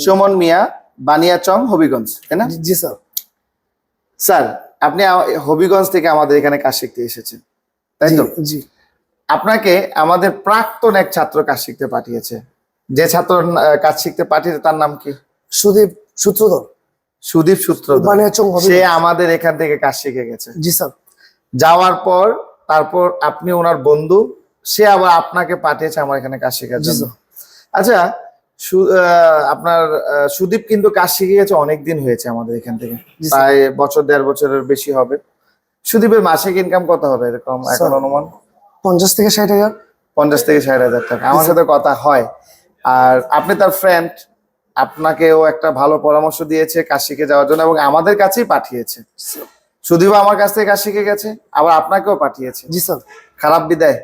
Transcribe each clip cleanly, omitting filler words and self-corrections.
সুমন মিয়া, বানিয়াচং, হবিগঞ্জ, তাই না? জি sir. Sir, আপনি হবিগঞ্জ থেকে আমাদের এখানে কাজ শিখতে এসেছেন, তাই তো? জি। আপনাকে আমাদের প্রাক্তন এক ছাত্র কাজ শিখতে পাঠিয়েছে। যে ছাত্র কাজ শিখতে পাঠিয়েছে তার নাম কি? সুদীপ সূত্রধর। সুদীপ সূত্রধর। বানিয়াচং সে আমাদের এখান থেকে কাজ শিখে গেছে। জি স্যার। যাওয়ার পর তারপর আপনি ওনার বন্ধু, সে আবার আপনাকে পাঠিয়েছে আমার এখানে কাজ শেখার জন্য। আচ্ছা, আপনার সুদীপ কিন্তু কাজ শিখে গেছে, অনেকদিন হয়েছে আমাদের এখান থেকে, প্রায় বছর 1.5 বছরের বেশি হবে। সুদীপের মাসিক ইনকাম কত হবে এরকম এখন অনুমান? 50 থেকে 60,000। 50 থেকে 60,000 টাকা। আমার সাথে কথা হয়, আর আপনি তার ফ্রেন্ড, আপনাকেও একটা ভালো পরামর্শ দিয়েছে কাজ শিখে যাওয়ার জন্য এবং আমাদের কাছেই পাঠিয়েছে। সুদীপ আমার কাছ থেকে কাজ শিখে গেছে, আবার আপনাকেও পাঠিয়েছে। জি স্যার। খারাপ বিদায়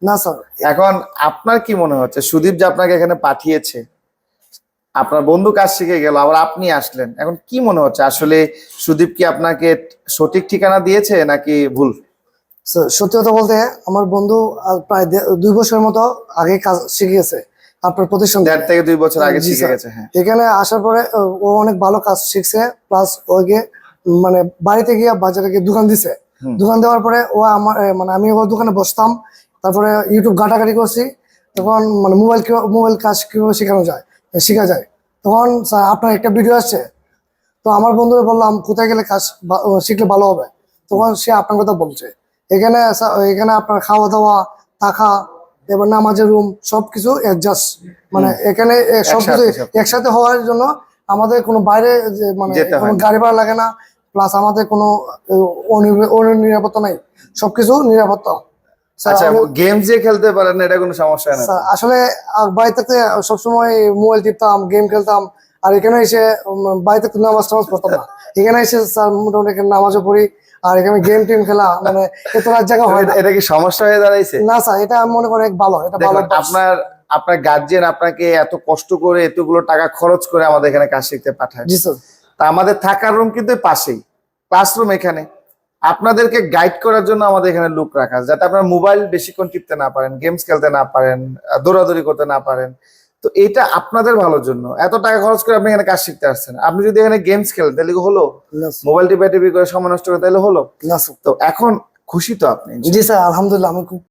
না স্যার। এখন আপনার কি মনে হচ্ছে, সুদীপ যে আপনাকে এখানে পাঠিয়েছে, আপনার বন্ধু কাজ শিখে গেল, আবার আপনি আসলেন, এখন কি মনে হচ্ছে আসলে সুদীপ কি আপনাকে সঠিক ঠিকানা দিয়েছে নাকি ভুল? সত্যি কথা বলতে আমার বন্ধু প্রায় 2 বছরের মতো আগে কাজ শিখে গেছে আপনার প্রতিষ্ঠান। 1.5 থেকে 2 বছর আগে শিখে গেছে। হ্যাঁ, এখানে আসার পরে ও অনেক ভালো কাজ শিখছে, প্লাস ওকে মানে বাড়িতে গিয়ে বাজারে গিয়ে দোকান দিছে। দোকান দেওয়ার পরে ও আমার মানে আমি ওর দোকানে বসতাম, তারপরে ইউটিউব ঘাটাঘাটি করছি, তখন মানে মোবাইল কাজ কিভাবে শেখা যায় তখন আপনার একটা ভিডিও আসছে, তো আমার বন্ধুরা বললাম কোথায় গেলে কাজ শিখলে ভালো হবে, তখন সে আপনার কথা বলছে। এখানে আপনার খাওয়া দাওয়া, থাকা, এবার নামাজের রুম সবকিছু অ্যাডজাস্ট, মানে এখানে সবকিছু একসাথে হওয়ার জন্য আমাদের কোনো বাইরে মানে কোনো গাড়ি ভাড়া লাগে না, প্লাস আমাদের কোনো নিরাপত্তা নাই, সবকিছু নিরাপত্তা। আচ্ছা, গেম যে খেলতে পারেন এটা কোনো সমস্যা না? আসলে বাড়িতে সবসময় মোবাইল টিপতাম, গেম খেলতাম, আর এখানে এসে বাড়িতে নামাজ পড়তাম না, এখানে এসে স্যার মোটামুটি নামাজও পড়ি, আর এখানে গেম টিম খেলা মানে এত রাত জায়গা হয়। এটা কি সমস্যা হয়ে দাঁড়াইছে? না স্যার, এটা আমি মনে করি ভালো, এটা ভালো। আপনার গার্জিয়ান আপনাকে এত কষ্ট করে এতগুলো টাকা খরচ করে আমাদের এখানে কাজ শিখতে পাঠায়। জি স্যার। তা আমাদের থাকার রুম কিন্তু পাশেই, ক্লাসরুম এখানে। আপনাদেরকে গাইড করার জন্য আমাদের এখানে লোক রাখা, যাতে আপনারা মোবাইল বেশিক্ষণ টিপতে না পারেন, গেমস খেলতে না পারেন, দৌড়াদৌড়ি করতে না পারেন। তো এটা আপনাদের ভালোর জন্য এত টাকা খরচ করে আপনি এখানে কাজ শিখতে আসছেন। আপনি যদি এখানে গেমস খেলেন তাহলে হলো, মোবাইল টিপি করে সময় নষ্ট করে তাহলে হলো। তো এখন খুশি তো আপনি? জি স্যার, আলহামদুলিল্লাহ আমি খুব